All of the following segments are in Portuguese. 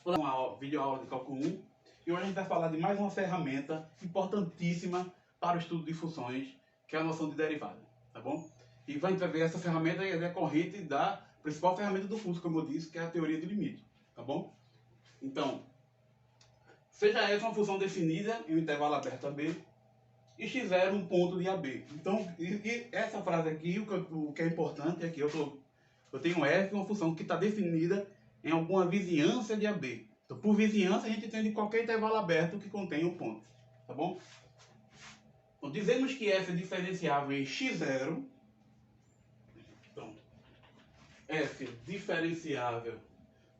Uma videoaula de cálculo 1 e hoje a gente vai falar de mais uma ferramenta importantíssima para o estudo de funções, que é a noção de derivada, tá bom? E a gente vai ver essa ferramenta decorrente da principal ferramenta do curso, como eu disse, que é a teoria do limite, tá bom? Então, seja essa uma função definida em um intervalo aberto AB e x0 um ponto de AB. Então, essa frase aqui, o que é importante é que eu tenho f, uma função que está definida em alguma vizinhança de AB. Então, por vizinhança, a gente entende qualquer intervalo aberto que contenha um ponto. Tá bom? Então, dizemos que f é diferenciável em x0. Então, f é diferenciável,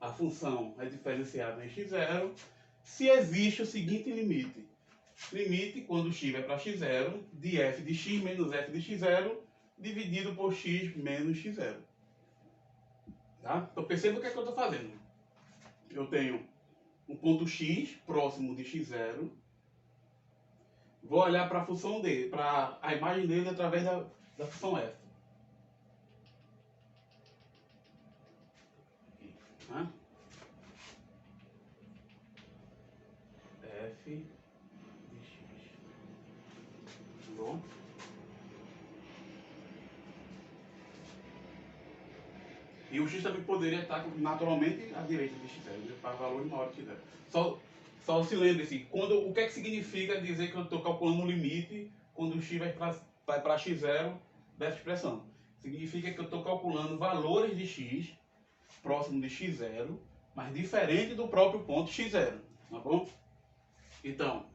a função é diferenciável em x0, se existe o seguinte limite. Limite, quando x vai para x0, de f de x menos f de x0, dividido por x menos x0. Tá? Então perceba o que é que eu estou fazendo. Eu tenho um ponto x próximo de x0. Vou olhar para a função dele, para a imagem dele através da função f. Tá? F de x. Bom. E o x também poderia estar naturalmente à direita de x0, para valores maiores que x0. Só se lembre-se, o que é que significa dizer que eu estou calculando um limite quando o x vai para x0 dessa expressão? Significa que eu estou calculando valores de x próximo de x0, mas diferente do próprio ponto x0, tá bom? Então,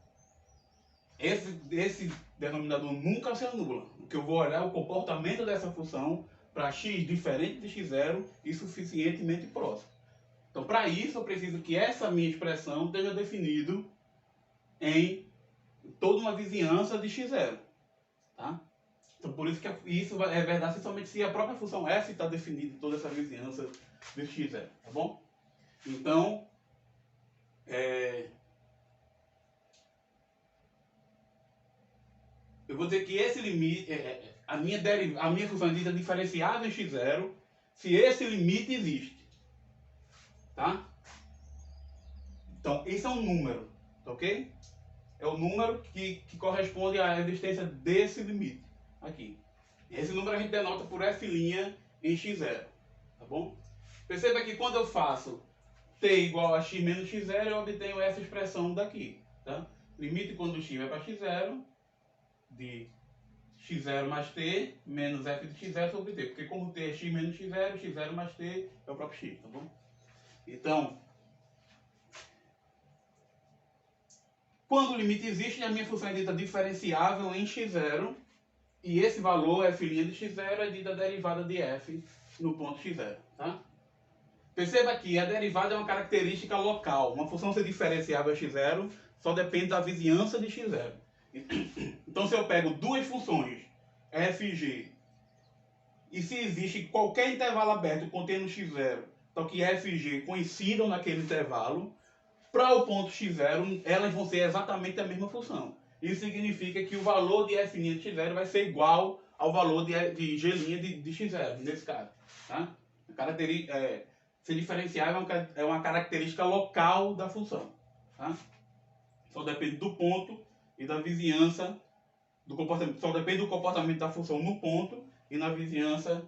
esse denominador nunca se anula. O que eu vou olhar é o comportamento dessa função para x diferente de x0 e suficientemente próximo. Então, para isso, eu preciso que essa minha expressão esteja definido em toda uma vizinhança de x0. Tá? Então, por isso que isso é verdade somente se a própria função f está definida em toda essa vizinhança de x0. Tá bom? Então, eu vou dizer que esse limite, a minha função é diferenciável em x0 se esse limite existe. Tá? Então, esse é um número, tá ok? É o número que corresponde à existência desse limite aqui. Esse número a gente denota por f' em x0, tá bom? Perceba que quando eu faço t igual a x menos x0, eu obtenho essa expressão daqui, tá? Limite quando x vai para x0 de x0 mais t menos f de x0 sobre t, porque como t é x menos x0, x0 mais t é o próprio x, tá bom? Então, quando o limite existe, a minha função é dita diferenciável em x0, e esse valor, f' de x0, é dita derivada de f no ponto x0, tá? Perceba que a derivada é uma característica local. Uma função ser diferenciável a x0 só depende da vizinhança de x0. Então, se eu pego duas funções, f e g, e se existe qualquer intervalo aberto contendo x0, então que f e g coincidam naquele intervalo, para o ponto x0, elas vão ser exatamente a mesma função. Isso significa que o valor de f' de x0 vai ser igual ao valor de g' de x0, nesse caso. Tá? Ser diferenciável é uma característica local da função. Tá? Só depende do ponto e da vizinhança do comportamento. Só depende do comportamento da função no ponto e na vizinhança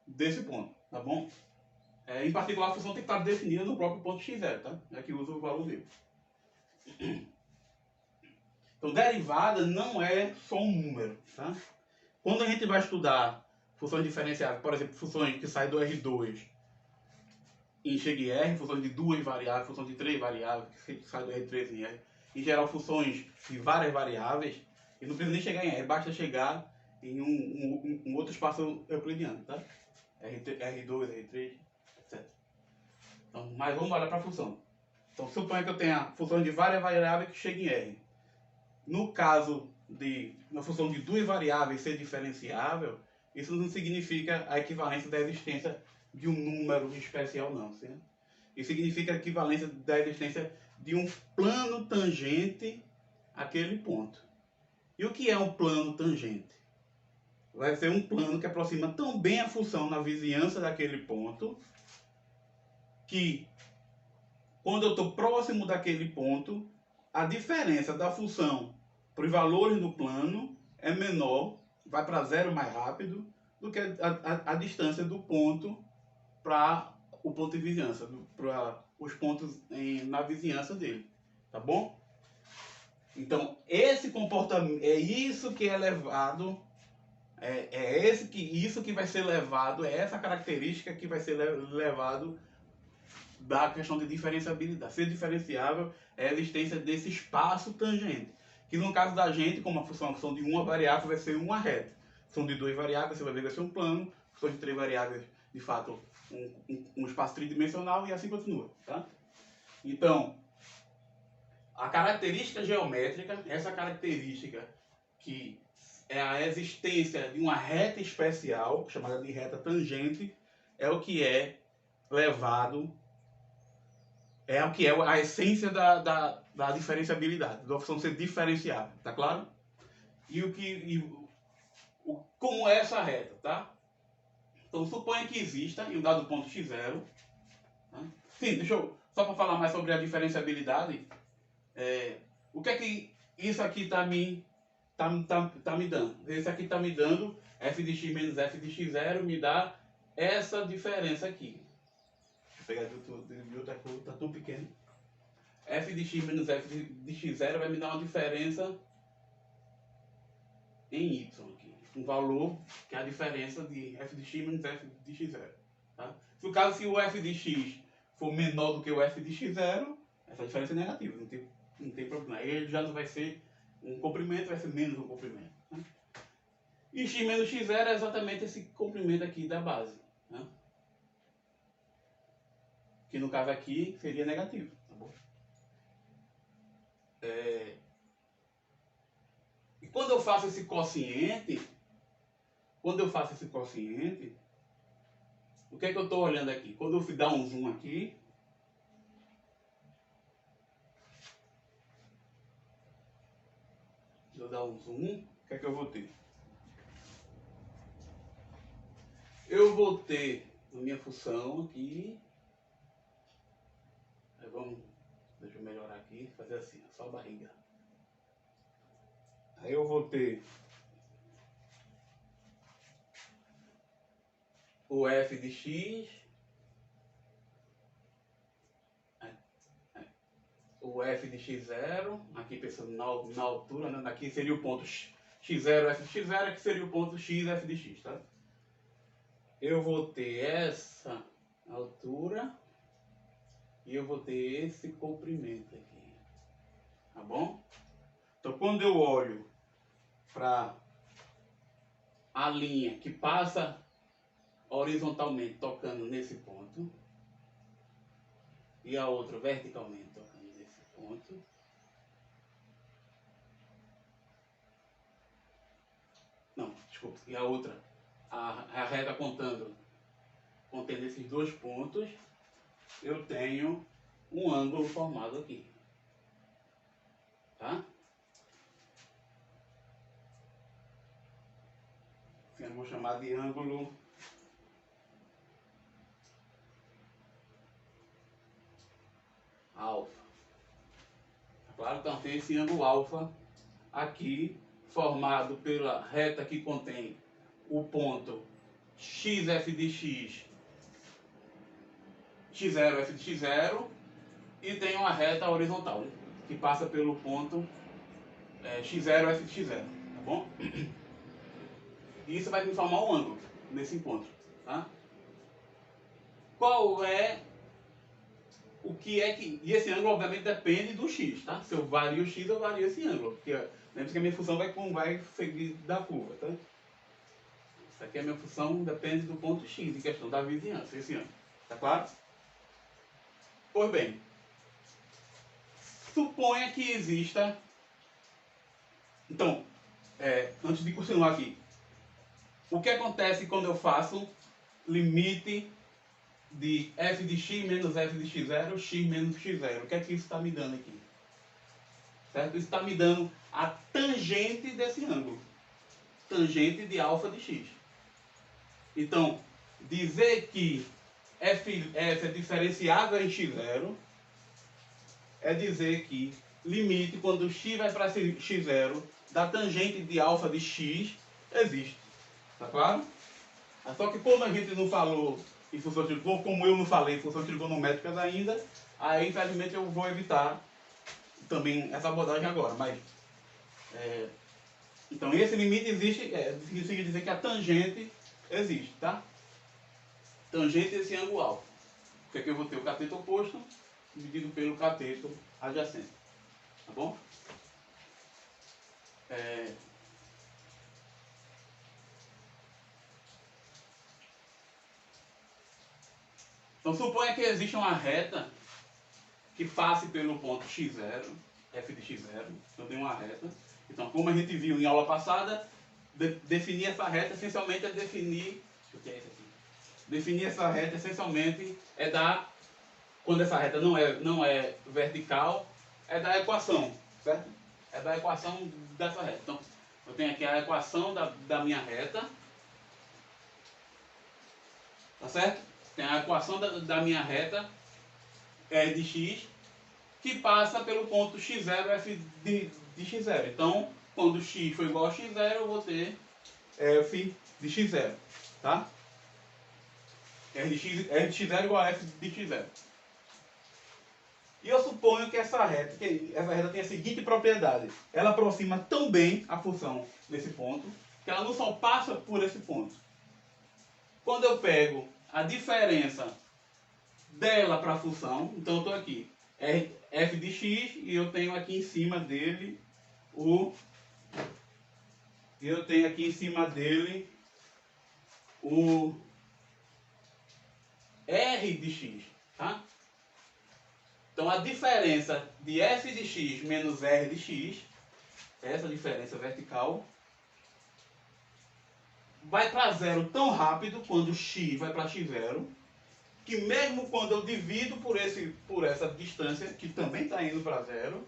desse ponto. Tá bom? Em particular, a função tem que estar definida no próprio ponto x0, tá? É que usa o valor dele. Então, derivada não é só um número, tá? Quando a gente vai estudar funções diferenciáveis, por exemplo, funções que saem do R2 e chega em R, funções de duas variáveis, funções de três variáveis, que saem do R3 em R, em geral, funções de várias variáveis, e não precisa nem chegar em R, basta chegar em um outro espaço euclidiano, tá? R2, R3, etc. Então, mas vamos olhar para a função. Então, suponha que eu tenha funções de várias variáveis que cheguem em R. No caso de uma função de duas variáveis ser diferenciável, isso não significa a equivalência da existência de um número especial, não. Certo? Isso significa a equivalência da existência de um plano tangente àquele ponto. E o que é um plano tangente? Vai ser um plano que aproxima tão bem a função na vizinhança daquele ponto que quando eu estou próximo daquele ponto, a diferença da função para os valores do plano é menor, vai para zero mais rápido, do que a distância do ponto para o ponto de vizinhança, para os pontos na vizinhança dele, tá bom? Então, esse comportamento, é isso que é levado, isso que vai ser levado, é essa característica que vai ser levado da questão de diferenciabilidade. Ser diferenciável é a existência desse espaço tangente, que no caso da gente, como a função de uma variável vai ser uma reta. Função de 2 variáveis, você vai ver que vai ser um plano. Função de 3 variáveis, de fato, um espaço tridimensional, e assim continua. Tá? Então, a característica geométrica, essa característica que é a existência de uma reta especial, chamada de reta tangente, é o que é levado, é o que é a essência da diferenciabilidade, da opção ser diferenciável, tá claro? Como é essa reta, tá? Então suponha que exista em um dado ponto x0. Tá? Sim, deixa eu, só para falar mais sobre a diferenciabilidade, o que é que isso aqui está me dando? Isso aqui está me dando f de x menos f de x0, me dá essa diferença aqui. Deixa eu pegar de outra cor, está tão pequeno. F de x menos f de x0 vai me dar uma diferença em y aqui. Um valor que é a diferença de f de x menos f de x0. Tá? No caso, se o f de x for menor do que o f de x0, essa diferença é negativa, não tem problema. Aí ele já não vai ser um comprimento, vai ser menos um comprimento. Né? E x menos x0 é exatamente esse comprimento aqui da base. Né? Que no caso aqui seria negativo. Tá bom? E quando eu faço esse quociente, o que é que eu estou olhando aqui? Quando eu dar um zoom aqui, o que é que eu vou ter? Eu vou ter a minha função aqui. Aí deixa eu melhorar aqui, fazer assim, só a barriga. Aí eu vou ter o f de x, o f de x0, aqui pensando na altura, né? Aqui seria o ponto x0, f de x0, aqui seria o ponto x, f de x, tá? Eu vou ter essa altura e eu vou ter esse comprimento aqui, tá bom? Então, quando eu olho para a linha que passa horizontalmente tocando nesse ponto e a outra verticalmente tocando nesse ponto, não, desculpa, e a outra, a reta contendo esses dois pontos, eu tenho um ângulo formado aqui, tá? Eu vou chamar de ângulo alfa. Claro, então tem esse ângulo alfa aqui, formado pela reta que contém o ponto xf de x, x0, f de x0, e tem uma reta horizontal, né, que passa pelo ponto x0, f de x0, tá bom? E isso vai me formar um ângulo nesse encontro, tá? Qual é o que é que... E esse ângulo, obviamente, depende do x, tá? Se eu vario o x, eu vario esse ângulo. Porque lembre-se que a minha função vai seguir da curva, tá? Isso aqui é a minha função, depende do ponto x, em questão da vizinhança, esse ângulo. Tá claro? Pois bem, suponha que exista... Então, antes de continuar aqui, o que acontece quando eu faço limite de f de x menos f de x0, x menos x0? O que é que isso está me dando aqui? Certo? Isso está me dando a tangente desse ângulo. Tangente de alfa de x. Então, dizer que f é diferenciável em x0 é dizer que limite quando x vai para x0 da tangente de alfa de x existe. Tá claro? Só que como a gente não falou em função trigonométrica, como eu não falei em funções trigonométricas ainda, aí infelizmente eu vou evitar também essa abordagem agora. Mas, então esse limite existe, significa dizer que a tangente existe, tá? Tangente desse ângulo alfa. Porque aqui eu vou ter o cateto oposto dividido pelo cateto adjacente. Tá bom? Então suponha que existe uma reta que passe pelo ponto x0, f de x0. Eu tenho uma reta. Então, como a gente viu em aula passada, definir essa reta essencialmente é definir. Deixa eu ter esse aqui. Definir essa reta essencialmente é dar. Quando essa reta não é vertical, é da equação, certo? É da equação dessa reta. Então, eu tenho aqui a equação da minha reta. Tá certo? Tem a equação da minha reta de x que passa pelo ponto x0 f de x0. Então, quando x for igual a x0, eu vou ter f de x0. Tá? R de x0 igual a f de x0. E eu suponho que essa reta tem a seguinte propriedade. Ela aproxima tão bem a função desse ponto que ela não só passa por esse ponto. Quando eu pego a diferença dela para a função, então eu estou aqui, f de x, e eu tenho aqui em cima dele o r de x, tá? Então a diferença de f de x menos r de x, essa diferença vertical, vai para zero tão rápido quando x vai para x0, que mesmo quando eu divido por essa distância, que também está indo para zero,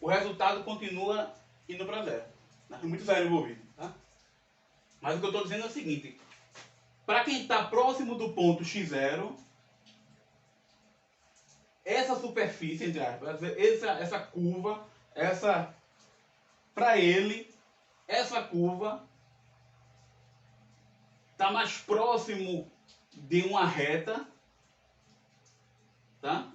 o resultado continua indo para zero. Tem muito zero envolvido. Tá? Mas o que eu estou dizendo é o seguinte: para quem está próximo do ponto x0, essa superfície, entre aspas, essa curva, para ele, essa curva está mais próximo de uma reta, tá?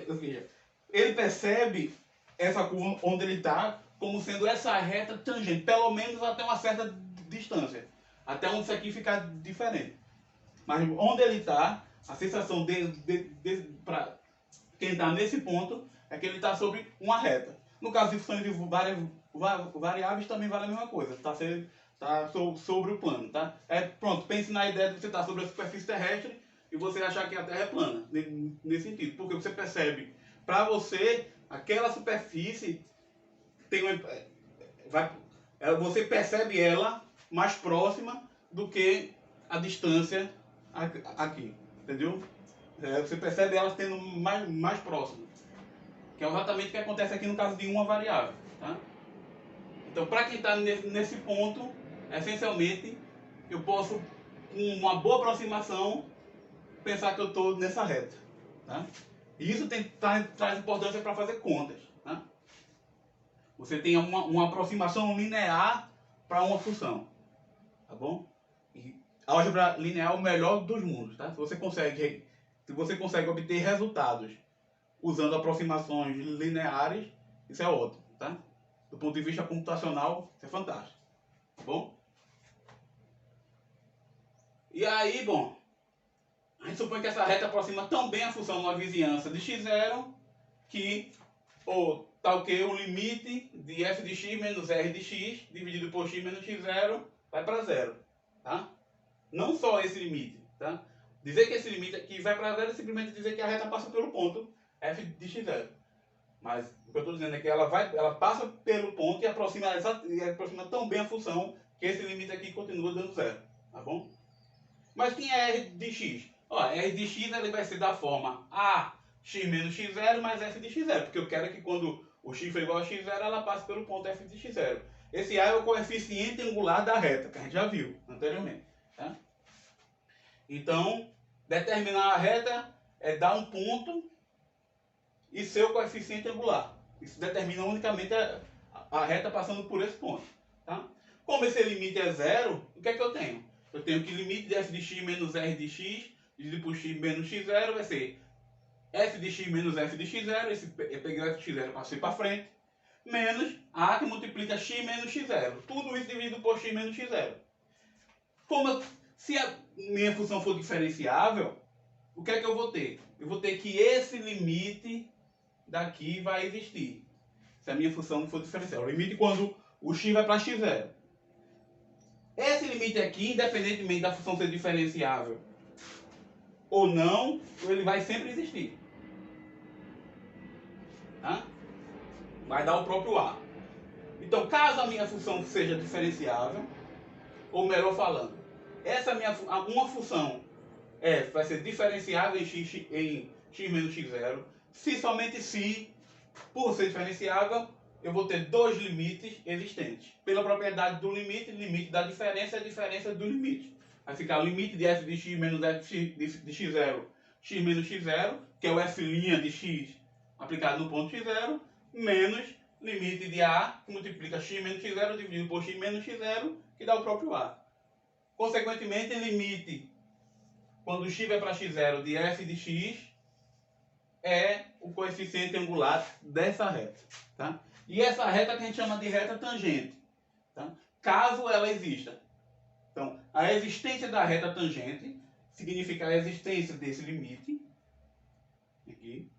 Ou seja, ele percebe essa curva onde ele está como sendo essa reta tangente, pelo menos até uma certa distância, até onde isso aqui fica diferente. Mas onde ele está, a sensação para quem está nesse ponto é que ele está sobre uma reta. No caso de funções de variáveis também vale a mesma coisa, está sobre o plano, tá? Pronto, pense na ideia de você estar sobre a superfície terrestre e você achar que a Terra é plana, nesse sentido, porque você percebe, para você, aquela superfície você percebe ela mais próxima do que a distância aqui, entendeu? Você percebe ela tendo mais próximo, que é exatamente o que acontece aqui no caso de uma variável, tá? Então, para quem está nesse ponto, essencialmente, eu posso, com uma boa aproximação, pensar que eu estou nessa reta. Tá? E isso traz importância para fazer contas. Tá? Você tem uma aproximação linear para uma função. Tá bom? E álgebra linear é o melhor dos mundos. Tá? Se você consegue obter resultados usando aproximações lineares, isso é ótimo. Tá? Do ponto de vista computacional, isso é fantástico. Tá bom? E aí, bom, a gente supõe que essa reta aproxima tão bem a função numa vizinhança de x0 que tal que o limite de f de x menos r de x dividido por x menos x0 vai para zero. Tá? Não só esse limite. Tá? Dizer que esse limite aqui vai para zero é simplesmente dizer que a reta passa pelo ponto f de x0. Mas o que eu estou dizendo é que ela passa pelo ponto e aproxima tão bem a função que esse limite aqui continua dando zero. Tá bom? Mas quem é r de x? R de x ele vai ser da forma a x menos x0 mais f de x0. Porque eu quero que quando o x for igual a x0, ela passe pelo ponto f de x0. Esse a é o coeficiente angular da reta, que a gente já viu anteriormente. Tá? Então, determinar a reta é dar um ponto e seu coeficiente angular. Isso determina unicamente a reta passando por esse ponto. Tá? Como esse limite é zero, o que é que eu tenho? Eu tenho que limite de f de x menos r de x, dividido por x menos x0, vai ser f de x menos f de x0, esse peguei f de x0 passei para frente, menos a que multiplica x menos x0. Tudo isso dividido por x menos x0. Se a minha função for diferenciável, o que é que eu vou ter? Eu vou ter que esse limite daqui vai existir. Se a minha função não for diferenciável. O limite quando o x vai para x0. Esse limite aqui, independentemente da função ser diferenciável ou não, ele vai sempre existir. Tá? Vai dar o próprio A. Então, caso a minha função seja diferenciável, ou melhor falando, uma função f vai ser diferenciável em x menos x0, se somente se, por ser diferenciável, eu vou ter dois limites existentes. Pela propriedade do limite, limite da diferença é a diferença do limite. Vai ficar o limite de f de x menos f de x0, x menos x0, que é o f' de x aplicado no ponto x0, menos limite de a, que multiplica x menos x0 dividido por x menos x0, que dá o próprio a. Consequentemente, limite, quando x vai para x0, de f de x, é o coeficiente angular dessa reta. Tá? E essa reta que a gente chama de reta tangente. Tá? Caso ela exista. Então, a existência da reta tangente significa a existência desse limite, aqui,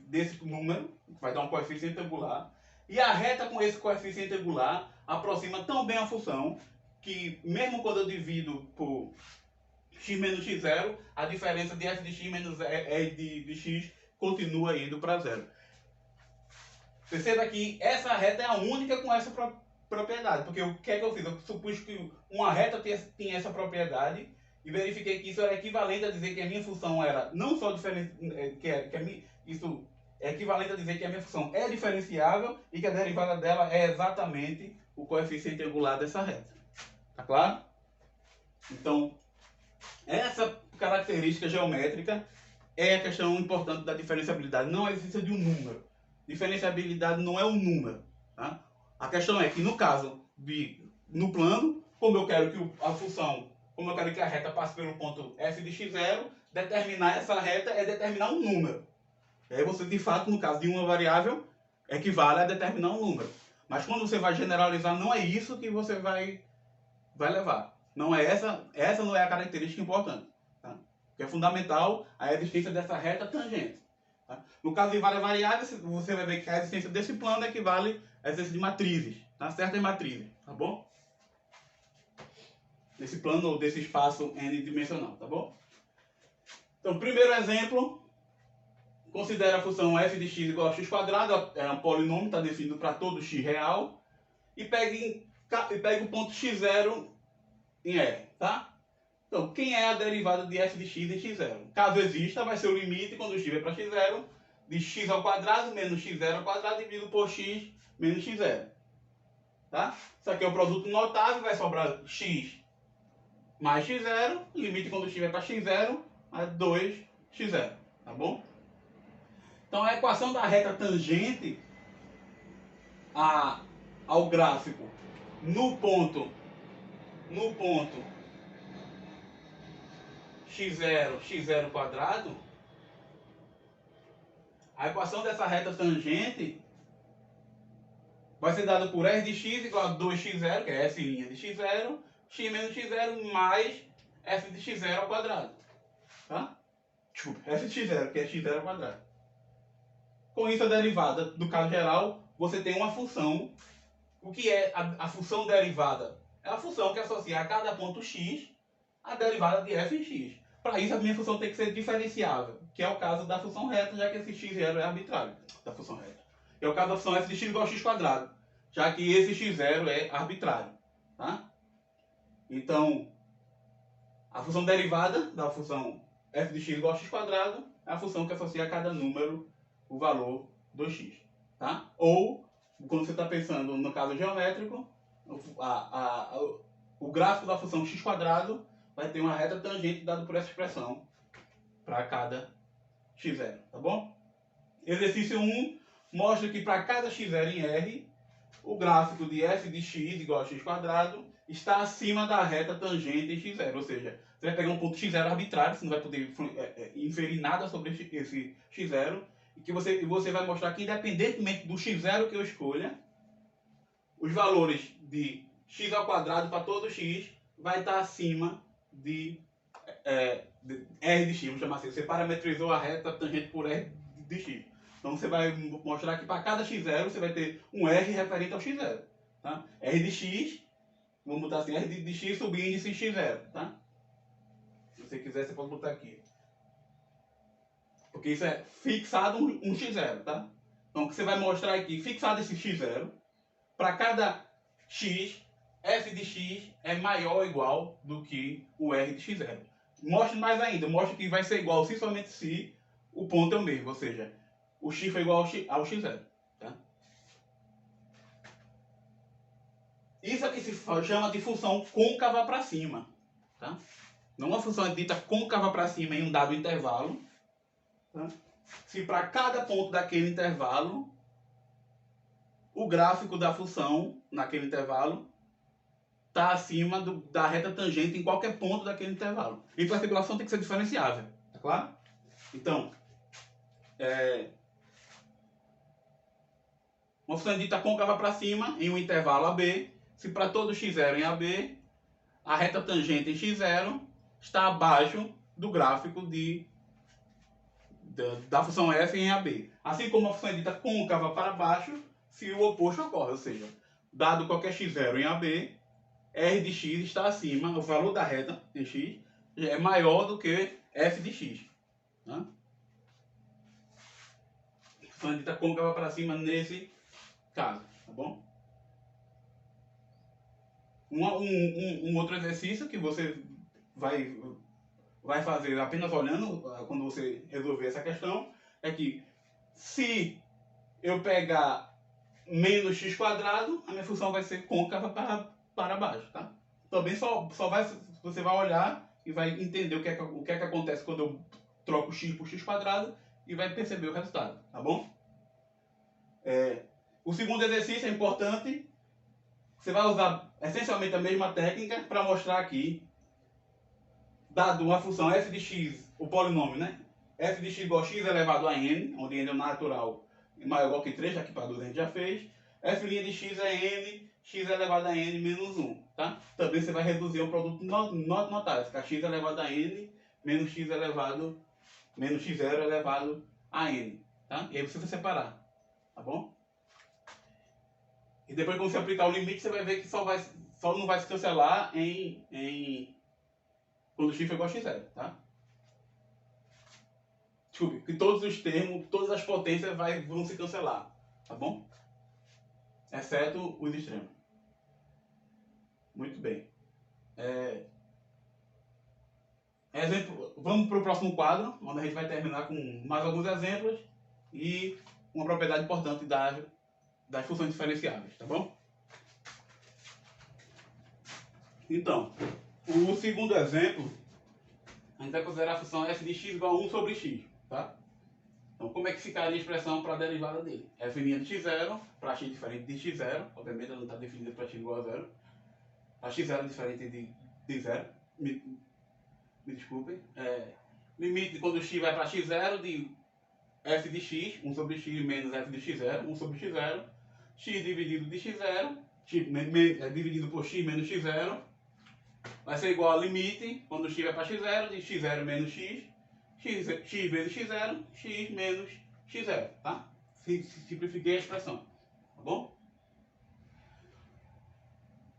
desse número, que vai dar um coeficiente angular, e a reta com esse coeficiente angular aproxima tão bem a função que, mesmo quando eu divido por x menos x0, a diferença de f de x menos e de x continua indo para zero. Perceba que essa reta é a única com essa propriedade, porque o que é que eu fiz? Eu supus que uma reta tinha essa propriedade e verifiquei que isso era equivalente a dizer que a minha função era não só diferente, isso é equivalente a dizer que a minha função é diferenciável e que a derivada dela é exatamente o coeficiente angular dessa reta. Tá claro? Então, essa característica geométrica é a questão importante da diferenciabilidade, não a existência de um número. Diferenciabilidade não é um número. Tá? A questão é que, no caso, no plano, como eu quero que a função, como eu quero que a reta passe pelo ponto f de x0, determinar essa reta é determinar um número. E aí você, de fato, no caso de uma variável, equivale a determinar um número. Mas quando você vai generalizar, não é isso que você vai levar. Não é essa não é a característica importante. Tá? O que é fundamental é a existência dessa reta tangente. Tá? No caso de várias variáveis, você vai ver que a existência desse plano equivale à existência de matrizes, tá? Certas matrizes, tá bom? Desse plano ou desse espaço n-dimensional, tá bom? Então, primeiro exemplo, considera a função f de x igual a x², é um polinômio, está definido para todo x real, e pega o ponto x0 em R, tá? Então, quem é a derivada de f de x em x0? Caso exista, vai ser o limite, quando x vai para x0, de x² menos x0² dividido por x menos x0. Tá? Isso aqui é o produto notável, vai sobrar x mais x0, limite quando x vai para x0, é 2x0. Tá bom? Então, a equação da reta tangente ao gráfico no ponto x0, x0², a equação dessa reta tangente vai ser dada por r de x igual a 2x0, que é f' de x0, x menos x0 mais f de x0². Tá? Desculpa, f de x0, que é x0². Com isso, a derivada, do caso geral, você tem uma função. O que é a função derivada? É a função que associa a cada ponto x a derivada de f em x. Para isso, a minha função tem que ser diferenciável, que é o caso da função reta, já que esse x0 é arbitrário da função reta. É o caso da função f de x igual a x², já que esse x0 é arbitrário. Tá? Então, a função derivada da função f de x igual a x² é a função que associa a cada número o valor do x. Tá? Ou, quando você está pensando no caso geométrico, o gráfico da função x² vai ter uma reta tangente dada por essa expressão para cada x0, tá bom? Exercício 1 mostra que para cada x0 em R, o gráfico de f de x igual a x² está acima da reta tangente em x0. Ou seja, você vai pegar um ponto x0 arbitrário, você não vai poder inferir nada sobre esse x0, e que você vai mostrar que, independentemente do x0 que eu escolha, os valores de x² para todo x vai estar acima de R de x. Vamos chamar assim, você parametrizou a reta tangente por R de x. Então você vai mostrar que para cada x0 você vai ter um R referente ao x0. Tá? R de x, vamos botar assim, R de x subíndice x0. Tá? Se você quiser, você pode botar aqui. Porque isso é fixado um x0. Tá? Então o que você vai mostrar aqui, fixado esse x0, para cada x, f de x é maior ou igual do que o R de x0. Mostre mais ainda, mostre que vai ser igual se somente se o ponto é o mesmo, ou seja, o x foi igual ao x0. Tá? Isso aqui se chama de função côncava para cima. Tá? Uma função é dita côncava para cima em um dado intervalo, tá? Se para cada ponto daquele intervalo, o gráfico da função naquele intervalo está acima da reta tangente em qualquer ponto daquele intervalo. Então a articulação tem que ser diferenciável, tá claro? Então, uma função dita côncava para cima em um intervalo AB, se para todo x0 em AB, a reta tangente em x0 está abaixo do gráfico da função f em AB. Assim como a função é dita côncava para baixo, se o oposto ocorre, ou seja, dado qualquer x0 em AB, R de x está acima, o valor da reta em x é maior do que f de x. Tá? A função é dita côncava para cima nesse caso, tá bom? Um outro exercício que você vai fazer apenas olhando quando você resolver essa questão é que se eu pegar menos x², a minha função vai ser côncava para baixo, tá? Também você vai olhar e vai entender o que é que acontece quando eu troco x por x² e vai perceber o resultado, tá bom? O segundo exercício é importante. Você vai usar essencialmente a mesma técnica para mostrar aqui, dado uma função f de x, o polinômio, né? F de x igual a x elevado a n, onde n é o natural maior ou igual que 3, já que para 2 a gente já fez. F' de x é n, x elevado a n menos 1. Tá? Também você vai reduzir um produto notável, fica x elevado a n menos x elevado, menos x0 elevado a n. Tá? E aí você vai separar. Tá bom? E depois quando você aplicar o limite, você vai ver que só não vai se cancelar quando x for igual a x0, tá? Desculpe, que todos os termos, todas as potências vão se cancelar, tá bom? Exceto os extremos. Muito bem. Vamos para o próximo quadro, onde a gente vai terminar com mais alguns exemplos e uma propriedade importante das funções diferenciáveis, tá bom? Então, o segundo exemplo, a gente vai considerar a função f de x igual a 1 sobre x, tá? Então, como é que ficaria a expressão para a derivada dele? F' de x0 para x diferente de x0, obviamente ela não está definida para x igual a 0. Para x0 diferente de 0, me desculpem. Limite quando x vai para x0 de f de x, 1 sobre x menos f de x0, 1 sobre x0, x dividido de x0, dividido por x menos x0, vai ser igual a limite, quando x vai para x0, de x0 menos x, x vezes x0, x menos x0, tá? Simplifiquei a expressão, tá bom?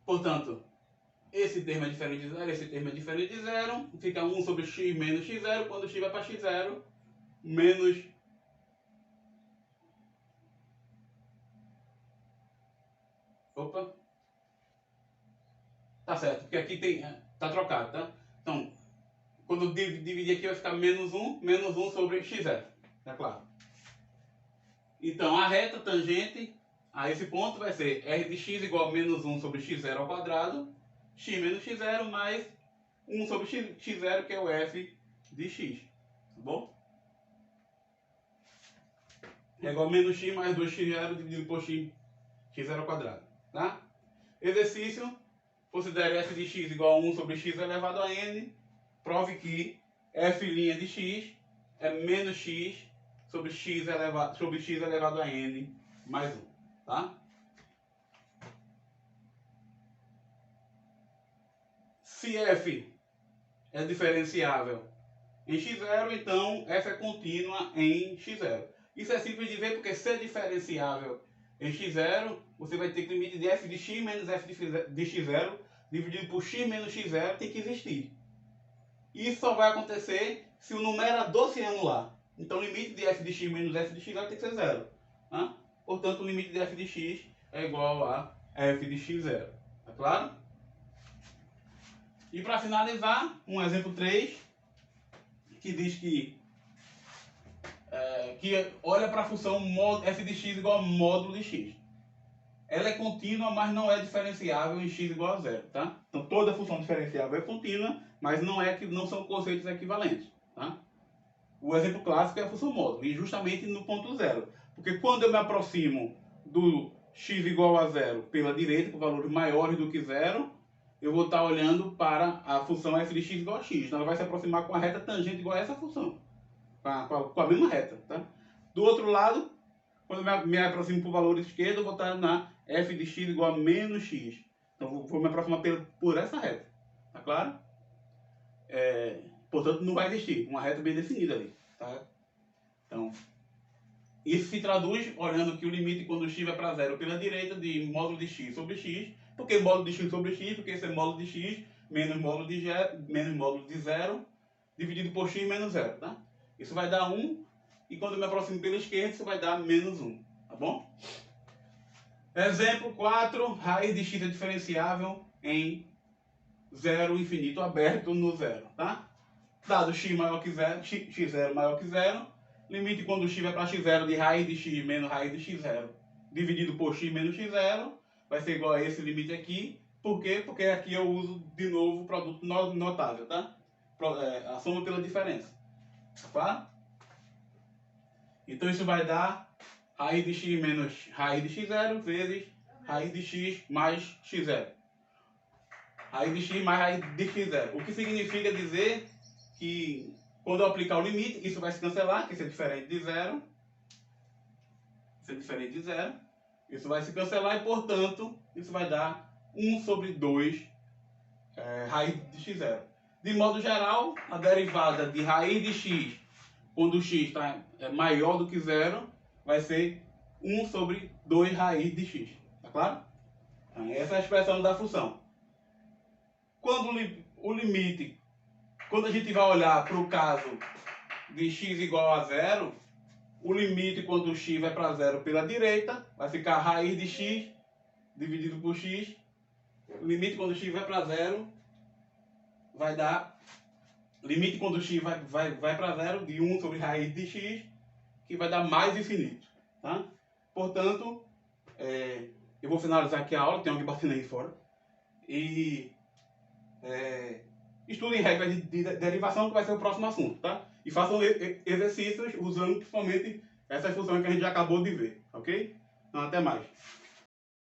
Portanto, esse termo é diferente de 0, esse termo é diferente de 0, fica 1 sobre x menos x0, quando x vai para x0, menos opa, tá certo, porque aqui tá trocado, tá? Então, quando eu dividir aqui vai ficar menos 1 sobre x0, tá claro? Então, a reta tangente a esse ponto vai ser r de x igual a menos 1 sobre x0 ao quadrado, x menos x0 mais 1 sobre x0, que é o f de x, tá bom? é igual a menos x mais 2x0 dividido por x0 ao quadrado. Tá? Exercício, considere f de x igual a 1 sobre x elevado a n. Prove que f' de x é menos x sobre x elevado a n mais 1. Tá? Se f é diferenciável em x0, então f é contínua em x0. Isso é simples de ver, porque se é diferenciável em x0, você vai ter que o limite de f de x menos f de x0 dividido por x menos x0 tem que existir. Isso só vai acontecer se o numerador se anular. Então o limite de f de x menos f de x0 tem que ser 0. Tá? Portanto, o limite de f de x é igual a f de x0. Tá claro? E para finalizar, um exemplo 3, que diz que olha para a função f de x igual a módulo de x. Ela é contínua, mas não é diferenciável em x igual a 0. Tá? Então toda função diferenciável é contínua, mas não são conceitos equivalentes. Tá? O exemplo clássico é a função módulo, e justamente no ponto 0. Porque quando eu me aproximo do x igual a 0 pela direita, com valores maiores do que 0, eu vou estar olhando para a função f de x igual a x. Então ela vai se aproximar com a reta tangente igual a essa função. Com a mesma reta. Tá? Do outro lado, quando eu me aproximo para o valor esquerdo, eu vou estar na f de x igual a menos x. Então vou me aproximar por essa reta. Tá claro? Portanto, não vai existir uma reta bem definida ali. Tá? Então, isso se traduz olhando que o limite quando x vai para 0 pela direita de módulo de x sobre x. Por que módulo de x sobre x? Porque esse é módulo de x menos módulo de 0 dividido por x menos 0. Tá? Isso vai dar 1. E quando eu me aproximo pela esquerda, isso vai dar menos 1. Tá bom? Exemplo 4. Raiz de x é diferenciável em 0 infinito aberto no 0. Tá? Dado x maior que 0, x0 maior que 0, limite quando x vai para x0 de raiz de x menos raiz de x0 dividido por x menos x0 vai ser igual a esse limite aqui. Por quê? Porque aqui eu uso de novo o produto notável, tá? A soma pela diferença. Tá claro? Então isso vai dar raiz de x menos raiz de x0 vezes raiz de x mais x0. Raiz de x mais raiz de x0. O que significa dizer que quando eu aplicar o limite, isso vai se cancelar, que isso é diferente de 0. Isso é diferente de 0. Isso vai se cancelar e, portanto, isso vai dar 1 sobre 2 raiz de x0. De modo geral, a derivada de raiz de x, quando o x é maior do que 0, vai ser 1 sobre 2 raiz de x. Tá claro? Essa é a expressão da função. Quando o limite, quando a gente vai olhar para o caso de x igual a 0, o limite quando o x vai para 0 pela direita, vai ficar raiz de x dividido por x. O limite quando o x vai para 0 vai dar limite quando o x vai para 0 de 1 sobre raiz de x, que vai dar mais infinito. Tá? Portanto, eu vou finalizar aqui a aula, tem alguém batendo aí fora. E estudem regras de derivação, que vai ser o próximo assunto. Tá? E façam exercícios usando principalmente essas funções que a gente já acabou de ver. Ok? Então, até mais.